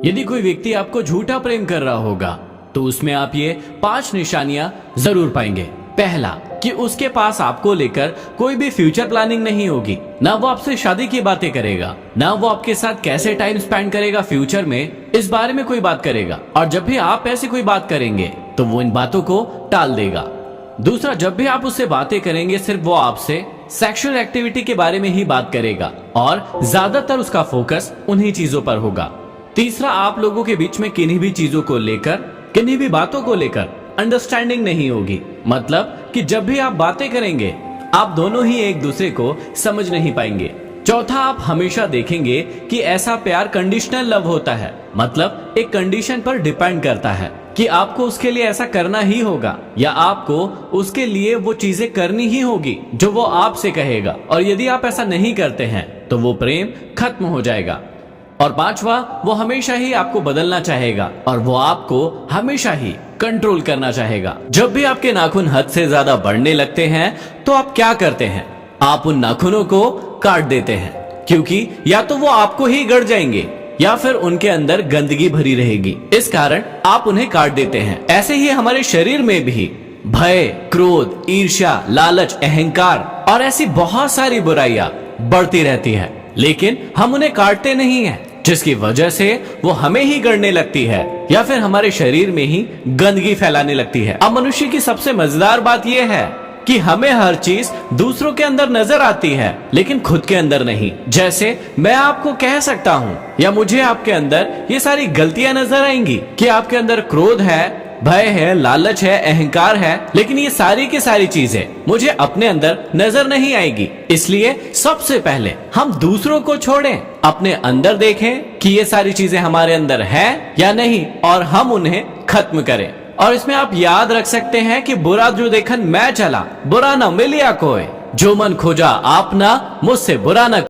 यदि कोई व्यक्ति आपको झूठा प्रेम कर रहा होगा तो उसमें आप ये 5 निशानियां जरूर पाएंगे। पहला, कि उसके पास आपको लेकर कोई भी फ्यूचर प्लानिंग नहीं होगी। ना वो आपसे शादी की बातें करेगा, ना वो आपके साथ कैसे टाइम स्पेंड करेगा फ्यूचर में, इस बारे में कोई बात करेगा। और जब भी आप ऐसी कोई बात करेंगे तो वो इन बातों को टाल देगा। दूसरा, जब भी आप उससे बातें करेंगे सिर्फ वो आपसे सेक्सुअल एक्टिविटी के बारे में ही बात करेगा और ज्यादातर उसका फोकस उन्हीं चीजों पर होगा। तीसरा, आप लोगों के बीच में किन्हीं भी चीजों को लेकर, किन्हीं भी बातों को लेकर अंडरस्टैंडिंग नहीं होगी। मतलब कि जब भी आप बातें करेंगे आप दोनों ही एक दूसरे को समझ नहीं पाएंगे। चौथा, आप हमेशा देखेंगे कि ऐसा प्यार कंडीशनल लव होता है। मतलब एक कंडीशन पर डिपेंड करता है कि आपको उसके लिए ऐसा करना ही होगा या आपको उसके लिए वो चीजें करनी ही होगी जो वो आपसे कहेगा। और यदि आप ऐसा नहीं करते हैं तो वो प्रेम खत्म हो जाएगा। और पांचवा, वो हमेशा ही आपको बदलना चाहेगा और वो आपको हमेशा ही कंट्रोल करना चाहेगा। जब भी आपके नाखून हद से ज्यादा बढ़ने लगते हैं तो आप क्या करते हैं? आप उन नाखूनों को काट देते हैं, क्योंकि या तो वो आपको ही गड़ जाएंगे या फिर उनके अंदर गंदगी भरी रहेगी। इस कारण आप उन्हें काट देते हैं। ऐसे ही हमारे शरीर में भी भय, क्रोध, ईर्ष्या, लालच, अहंकार और ऐसी बहुत सारी बुराइयां बढ़ती रहती है, लेकिन हम उन्हें काटते नहीं हैं, जिसकी वजह से वो हमें ही गड़ने लगती है या फिर हमारे शरीर में ही गंदगी फैलाने लगती है। अब मनुष्य की सबसे मजेदार बात यह है कि हमें हर चीज दूसरों के अंदर नजर आती है लेकिन खुद के अंदर नहीं। जैसे मैं आपको कह सकता हूँ या मुझे आपके अंदर ये सारी गलतियां नजर आएंगी कि आपके अंदर क्रोध है, भय है, लालच है, अहंकार है, लेकिन ये सारी की सारी चीजें मुझे अपने अंदर नजर नहीं आएगी। इसलिए सबसे पहले हम दूसरों को छोड़ें, अपने अंदर देखें कि ये सारी चीजें हमारे अंदर है या नहीं और हम उन्हें खत्म करें। और इसमें आप याद रख सकते हैं कि बुरा जो देखन मैं चला, बुरा न मिलिया कोई, जो मन खोजा आपना, मुझसे बुरा न